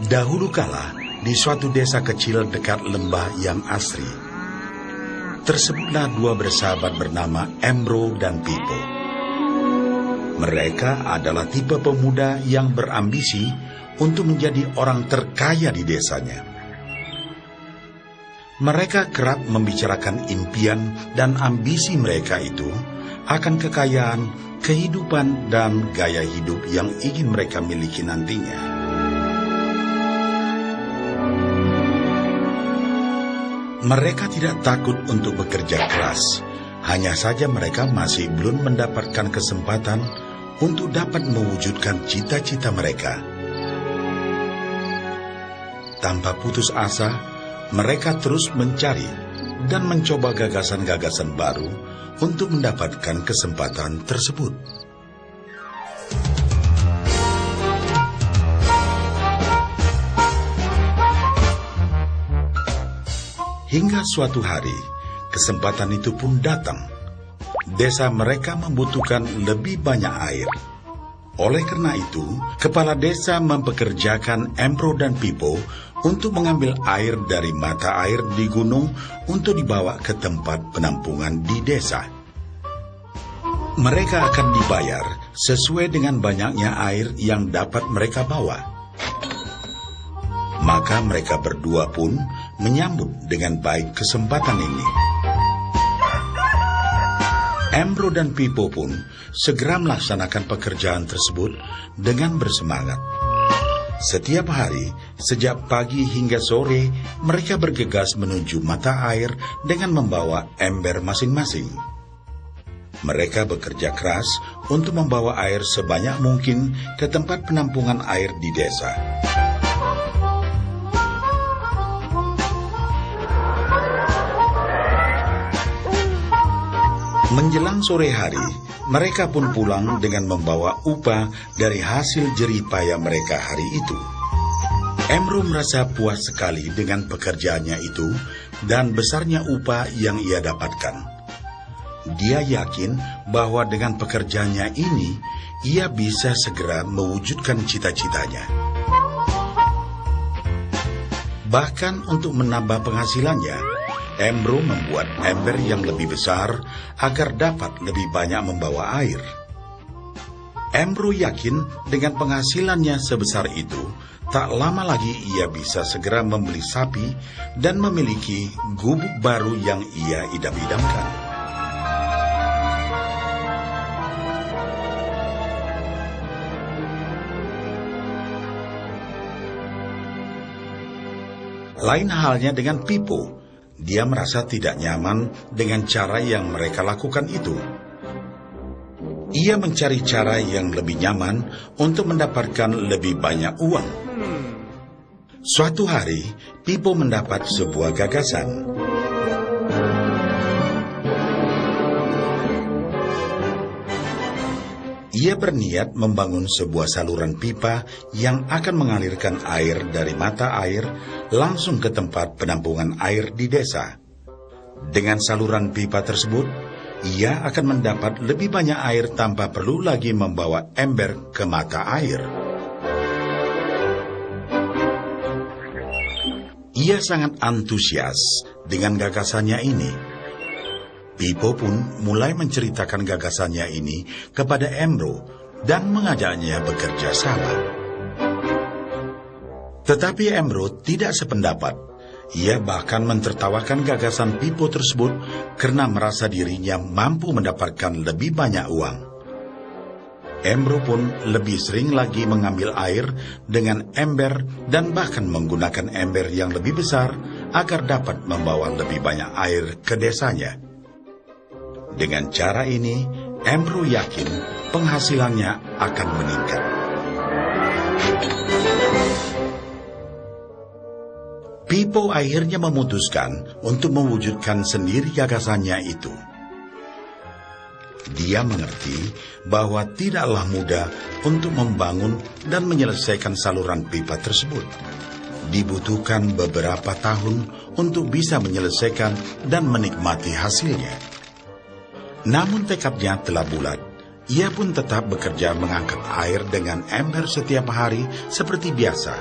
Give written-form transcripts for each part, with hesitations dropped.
Dahulu kala, di suatu desa kecil dekat lembah yang asri, tersebutlah dua bersahabat bernama Embro dan Pipo. Mereka adalah tipe pemuda yang berambisi untuk menjadi orang terkaya di desanya. Mereka kerap membicarakan impian dan ambisi mereka itu akan kekayaan, kehidupan, dan gaya hidup yang ingin mereka miliki nantinya. Mereka tidak takut untuk bekerja keras, hanya saja mereka masih belum mendapatkan kesempatan untuk dapat mewujudkan cita-cita mereka. Tanpa putus asa, mereka terus mencari dan mencoba gagasan-gagasan baru untuk mendapatkan kesempatan tersebut. Hingga suatu hari, kesempatan itu pun datang. Desa mereka membutuhkan lebih banyak air. Oleh karena itu, kepala desa mempekerjakan Embro dan Pipo untuk mengambil air dari mata air di gunung untuk dibawa ke tempat penampungan di desa. Mereka akan dibayar sesuai dengan banyaknya air yang dapat mereka bawa. Maka mereka berdua pun menyambut dengan baik kesempatan ini. Embro dan Pipo pun segera melaksanakan pekerjaan tersebut dengan bersemangat. Setiap hari, sejak pagi hingga sore, mereka bergegas menuju mata air dengan membawa ember masing-masing. Mereka bekerja keras untuk membawa air sebanyak mungkin ke tempat penampungan air di desa. Menjelang sore hari, mereka pun pulang dengan membawa upah dari hasil jerih payah mereka hari itu. Embro merasa puas sekali dengan pekerjaannya itu dan besarnya upah yang ia dapatkan. Dia yakin bahwa dengan pekerjaannya ini, ia bisa segera mewujudkan cita-citanya. Bahkan untuk menambah penghasilannya, Embro membuat ember yang lebih besar agar dapat lebih banyak membawa air. Embro yakin dengan penghasilannya sebesar itu, tak lama lagi ia bisa segera membeli sapi dan memiliki gubuk baru yang ia idam-idamkan. Lain halnya dengan Pipo. Dia merasa tidak nyaman dengan cara yang mereka lakukan itu. Ia mencari cara yang lebih nyaman untuk mendapatkan lebih banyak uang. Suatu hari, Pipo mendapat sebuah gagasan. Ia berniat membangun sebuah saluran pipa yang akan mengalirkan air dari mata air langsung ke tempat penampungan air di desa. Dengan saluran pipa tersebut, ia akan mendapat lebih banyak air tanpa perlu lagi membawa ember ke mata air. Ia sangat antusias dengan gagasannya ini. Pipo pun mulai menceritakan gagasannya ini kepada Embro dan mengajaknya bekerja sama. Tetapi Embro tidak sependapat. Ia bahkan mentertawakan gagasan Pipo tersebut karena merasa dirinya mampu mendapatkan lebih banyak uang. Embro pun lebih sering lagi mengambil air dengan ember dan bahkan menggunakan ember yang lebih besar agar dapat membawa lebih banyak air ke desanya. Dengan cara ini, Embro yakin penghasilannya akan meningkat. Pipo akhirnya memutuskan untuk mewujudkan sendiri gagasannya itu. Dia mengerti bahwa tidaklah mudah untuk membangun dan menyelesaikan saluran pipa tersebut. Dibutuhkan beberapa tahun untuk bisa menyelesaikan dan menikmati hasilnya. Namun tekadnya telah bulat. Ia pun tetap bekerja mengangkat air dengan ember setiap hari seperti biasa.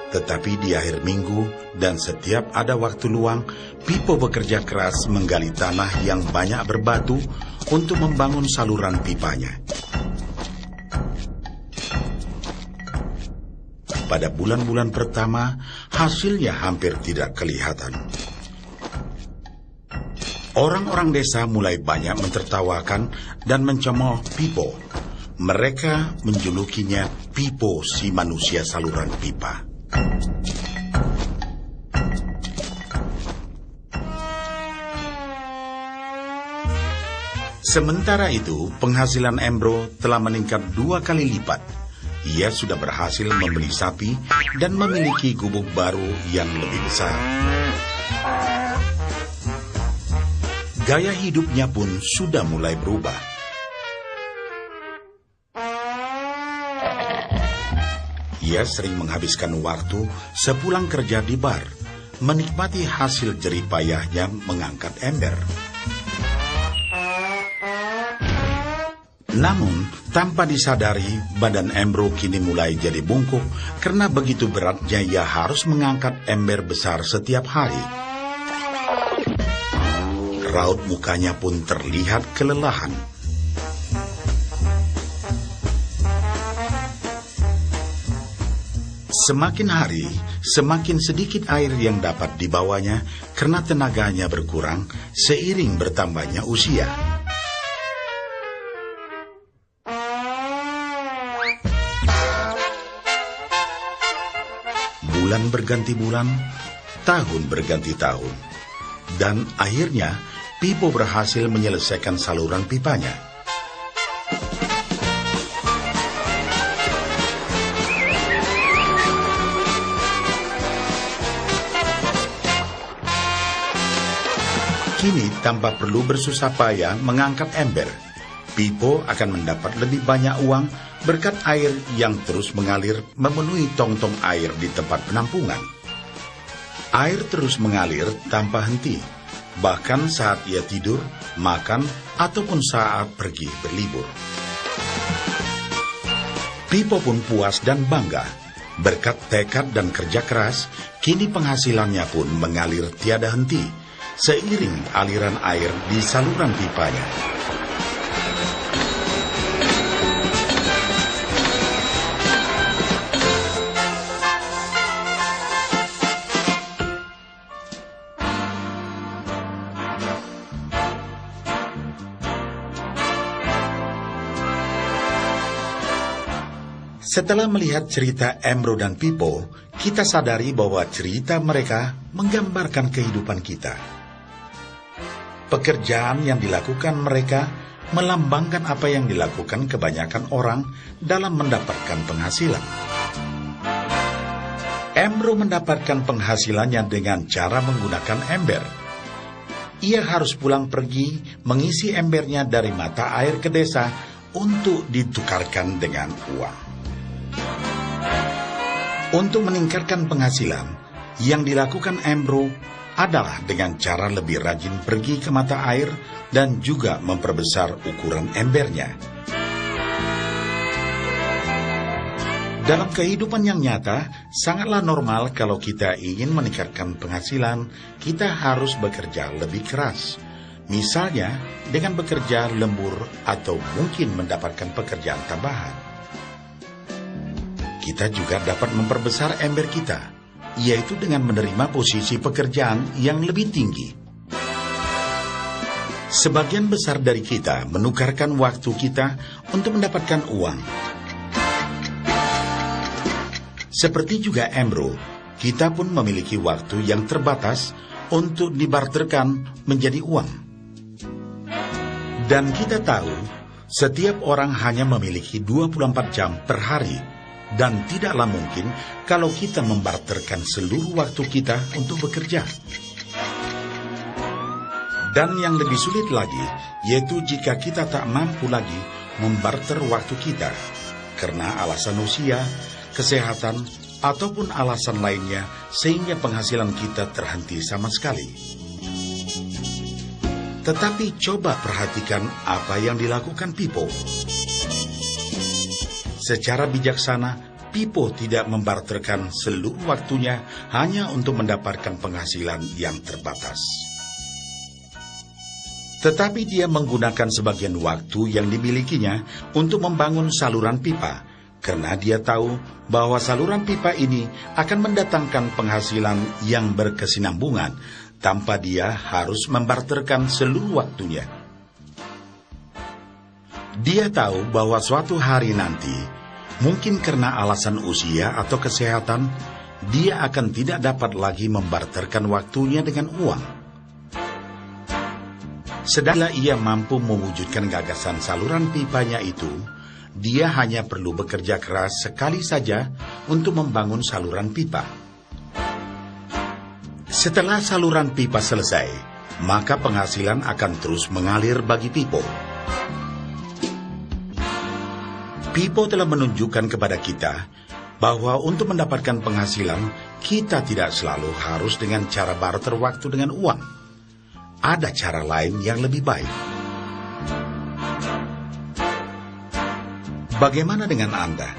Tetapi di akhir minggu dan setiap ada waktu luang, Pipo bekerja keras menggali tanah yang banyak berbatu untuk membangun saluran pipanya. Pada bulan-bulan pertama, hasilnya hampir tidak kelihatan. Orang-orang desa mulai banyak mentertawakan dan mencemooh Pipo. Mereka menjulukinya Pipo si manusia saluran pipa. Sementara itu, penghasilan Embro telah meningkat 2 kali lipat. Ia sudah berhasil membeli sapi dan memiliki gubuk baru yang lebih besar. Gaya hidupnya pun sudah mulai berubah. Ia sering menghabiskan waktu sepulang kerja di bar, menikmati hasil jerih payahnya mengangkat ember. Namun, tanpa disadari, badan Embro kini mulai jadi bungkuk karena begitu beratnya ia harus mengangkat ember besar setiap hari. Raut mukanya pun terlihat kelelahan. Semakin hari, semakin sedikit air yang dapat dibawanya karena tenaganya berkurang seiring bertambahnya usia. Bulan berganti bulan, tahun berganti tahun. Dan akhirnya, Pipo berhasil menyelesaikan saluran pipanya. Kini, tanpa perlu bersusah payah mengangkat ember, Pipo akan mendapat lebih banyak uang berkat air yang terus mengalir memenuhi tong-tong air di tempat penampungan. Air terus mengalir tanpa henti, bahkan saat ia tidur, makan, ataupun saat pergi berlibur. Pipo pun puas dan bangga. Berkat tekad dan kerja keras, kini penghasilannya pun mengalir tiada henti, seiring aliran air di saluran pipanya. Setelah melihat cerita Embro dan Pipo, kita sadari bahwa cerita mereka menggambarkan kehidupan kita. Pekerjaan yang dilakukan mereka melambangkan apa yang dilakukan kebanyakan orang dalam mendapatkan penghasilan. Embro mendapatkan penghasilannya dengan cara menggunakan ember. Ia harus pulang pergi mengisi embernya dari mata air ke desa untuk ditukarkan dengan uang. Untuk meningkatkan penghasilan, yang dilakukan Embro adalah dengan cara lebih rajin pergi ke mata air dan juga memperbesar ukuran embernya. Dalam kehidupan yang nyata, sangatlah normal kalau kita ingin meningkatkan penghasilan, kita harus bekerja lebih keras. Misalnya, dengan bekerja lembur atau mungkin mendapatkan pekerjaan tambahan. Kita juga dapat memperbesar ember kita, yaitu dengan menerima posisi pekerjaan yang lebih tinggi. Sebagian besar dari kita menukarkan waktu kita untuk mendapatkan uang. Seperti juga Embro, kita pun memiliki waktu yang terbatas untuk dibarterkan menjadi uang. Dan kita tahu, setiap orang hanya memiliki 24 jam per hari. Dan tidaklah mungkin kalau kita membarterkan seluruh waktu kita untuk bekerja. Dan yang lebih sulit lagi, yaitu jika kita tak mampu lagi membarter waktu kita, karena alasan usia, kesehatan, ataupun alasan lainnya, sehingga penghasilan kita terhenti sama sekali. Tetapi coba perhatikan apa yang dilakukan Pipo. Secara bijaksana, Pipo tidak membarterkan seluruh waktunya hanya untuk mendapatkan penghasilan yang terbatas. Tetapi dia menggunakan sebagian waktu yang dimilikinya untuk membangun saluran pipa, karena dia tahu bahwa saluran pipa ini akan mendatangkan penghasilan yang berkesinambungan tanpa dia harus membarterkan seluruh waktunya. Dia tahu bahwa suatu hari nanti, mungkin karena alasan usia atau kesehatan, dia akan tidak dapat lagi membarterkan waktunya dengan uang. Sedangkan ia mampu mewujudkan gagasan saluran pipanya itu, dia hanya perlu bekerja keras sekali saja untuk membangun saluran pipa. Setelah saluran pipa selesai, maka penghasilan akan terus mengalir bagi Pipo. Pipo telah menunjukkan kepada kita bahwa untuk mendapatkan penghasilan, kita tidak selalu harus dengan cara barter waktu dengan uang. Ada cara lain yang lebih baik. Bagaimana dengan Anda?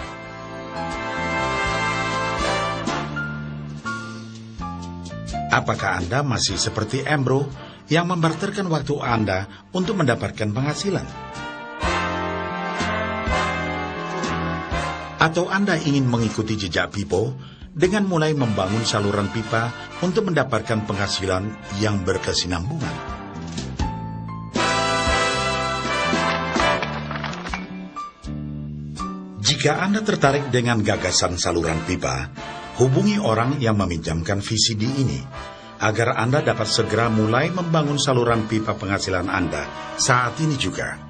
Apakah Anda masih seperti Embro yang membarterkan waktu Anda untuk mendapatkan penghasilan? Atau Anda ingin mengikuti jejak Pipo dengan mulai membangun saluran pipa untuk mendapatkan penghasilan yang berkesinambungan? Jika Anda tertarik dengan gagasan saluran pipa, hubungi orang yang meminjamkan VCD ini, agar Anda dapat segera mulai membangun saluran pipa penghasilan Anda saat ini juga.